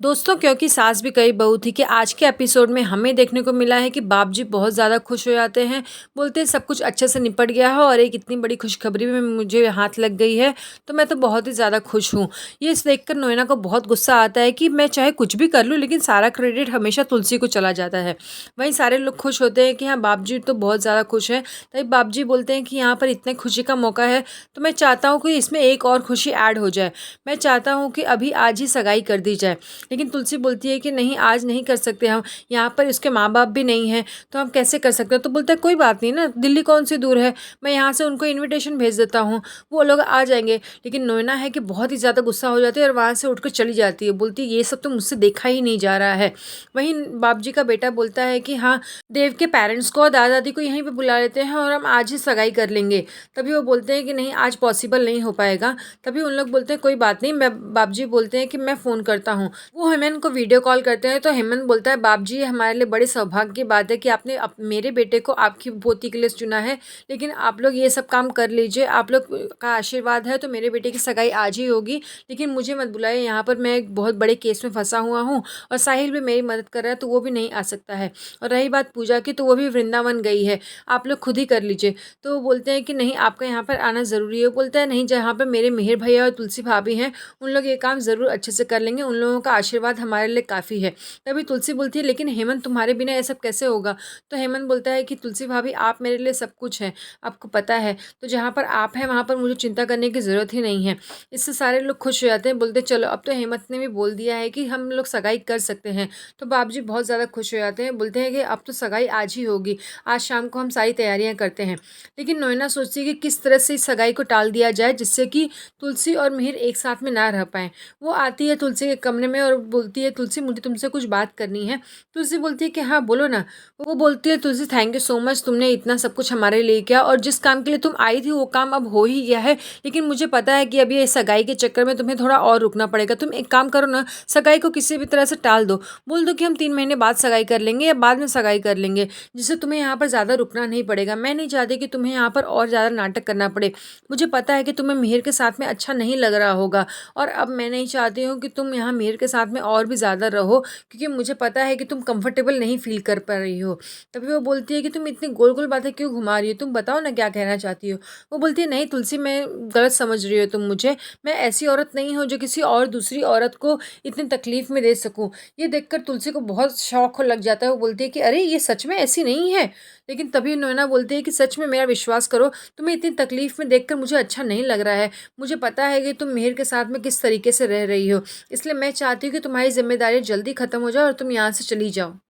दोस्तों, क्योंकि सास भी कई बहू थी कि आज के एपिसोड में हमें देखने को मिला है कि बाप जी बहुत ज़्यादा खुश हो जाते हैं। बोलते हैं सब कुछ अच्छे से निपट गया है और एक इतनी बड़ी खुशखबरी में मुझे हाथ लग गई है, तो मैं तो बहुत ही ज़्यादा खुश हूँ। ये देखकर नोएना को बहुत गुस्सा आता है कि मैं चाहे कुछ भी कर लूँ लेकिन सारा क्रेडिट हमेशा तुलसी को चला जाता है। वहीं सारे लोग खुश होते हैं कि हाँ, बाप जी तो बहुत ज़्यादा खुश हैं। तभी बाप जी बोलते हैं कि यहाँ पर इतने खुशी का मौका है, तो मैं चाहता हूँ कि इसमें एक और खुशी ऐड हो जाए। मैं चाहता हूँ कि अभी आज ही सगाई कर दी जाए। लेकिन तुलसी बोलती है कि नहीं, आज नहीं कर सकते हम, यहाँ पर उसके माँ बाप भी नहीं हैं, तो हम कैसे कर सकते हैं। तो बोलता है कोई बात नहीं ना, दिल्ली कौन सी दूर है, मैं यहाँ से उनको इनविटेशन भेज देता हूँ, वो लोग आ जाएंगे। लेकिन नोएना है कि बहुत ही ज़्यादा गुस्सा हो जाती है और वहाँ से उठकर चली जाती है। बोलती है ये सब तो मुझसे देखा ही नहीं जा रहा है। वहीं बाप जी का बेटा बोलता है कि हाँ, देव के पेरेंट्स को और दादा दादी को यहीं पर बुला लेते हैं और हम आज ही सगाई कर लेंगे। तभी वो बोलते हैं कि नहीं, आज पॉसिबल नहीं हो पाएगा। तभी उन लोग बोलते हैं कोई बात नहीं, मैं बाप जी बोलते हैं कि मैं फ़ोन करता हूँ। वो हेमंत को वीडियो कॉल करते हैं तो हेमंत बोलता है बाप जी, हमारे लिए बड़े सौभाग्य की बात है कि आपने मेरे बेटे को आपकी पोती के लिए चुना है। लेकिन आप लोग ये सब काम कर लीजिए, आप लोग का आशीर्वाद है तो मेरे बेटे की सगाई आज ही होगी। लेकिन मुझे मत बुलाइए, यहाँ पर मैं एक बहुत बड़े केस में फंसा हुआ हूँ और साहिल भी मेरी मदद कर रहा है, तो वो भी नहीं आ सकता है। और रही बात पूजा की, तो वो भी वृंदावन गई है, आप लोग खुद ही कर लीजिए। तो वो बोलते हैं कि नहीं, आपका यहाँ पर आना ज़रूरी है। वो बोलता है नहीं, जहाँ पर मेरे मेहर भैया और तुलसी भाभी हैं, उन लोग ये काम ज़रूर अच्छे से कर लेंगे, उन लोगों का आशीर्वाद हमारे लिए काफ़ी है। तभी तुलसी बोलती है लेकिन हेमंत, तुम्हारे बिना ये सब कैसे होगा। तो हेमंत बोलता है कि तुलसी भाभी, आप मेरे लिए सब कुछ हैं, आपको पता है, तो जहाँ पर आप हैं वहाँ पर मुझे चिंता करने की ज़रूरत ही नहीं है। इससे सारे लोग खुश हो जाते हैं, बोलते चलो अब तो हेमंत ने भी बोल दिया है कि हम लोग सगाई कर सकते हैं। तो बाप जी बहुत ज़्यादा खुश हो जाते हैं, बोलते हैं कि अब तो सगाई आज ही होगी, आज शाम को हम सारी तैयारियाँ करते हैं। लेकिन नोएना सोचती है कि किस तरह से इस सगाई को टाल दिया जाए जिससे कि तुलसी और मिहिर एक साथ में ना रह पाएँ। वो आती है तुलसी के कमरे में और बोलती है तुलसी, मुझे तुमसे कुछ बात करनी है। तुलसी बोलती है कि हाँ बोलो ना। वो बोलती है तुलसी, थैंक यू सो मच, तुमने इतना सब कुछ हमारे लिए किया और जिस काम के लिए तुम आई थी वो काम अब हो ही गया है। लेकिन मुझे पता है कि अभी ये सगाई के चक्कर में तुम्हें थोड़ा और रुकना पड़ेगा। तुम एक काम करो ना, सगाई को किसी भी तरह से टाल दो। बोल दो कि हम 3 महीने बाद सगाई कर लेंगे या बाद में सगाई कर लेंगे, जिससे तुम्हें यहाँ पर ज़्यादा रुकना नहीं पड़ेगा। मैं नहीं चाहती कि तुम्हें यहाँ पर और ज़्यादा नाटक करना पड़े। मुझे पता है कि तुम्हें मिहिर के साथ में अच्छा नहीं लग रहा होगा और अब मैं नहीं चाहती हूँ कि तुम यहाँ मिहिर के साथ में और भी ज़्यादा रहो, क्योंकि मुझे पता है कि तुम कंफर्टेबल नहीं फील कर पा रही हो। तभी वो बोलती है कि तुम इतनी गोल गोल बातें क्यों घुमा रही हो, तुम बताओ ना क्या कहना चाहती हो। वो बोलती है नहीं तुलसी, मैं गलत समझ रही हो तुम मुझे, मैं ऐसी औरत नहीं हूँ जो किसी और दूसरी औरत को इतनी तकलीफ में दे सकूँ। ये देखकर तुलसी को बहुत शौक लग जाता है। वो बोलती है कि अरे ये सच में ऐसी नहीं है। लेकिन तभी नैना बोलती है कि सच में मेरा विश्वास करो, तुम्हें इतनी तकलीफ में देखकर मुझे अच्छा नहीं लग रहा है। मुझे पता है कि तुम मिहिर के साथ में किस तरीके से रह रही हो, इसलिए मैं चाहती हूँ कि तुम्हारी जिम्मेदारी जल्दी खत्म हो जाए और तुम यहाँ से चली जाओ।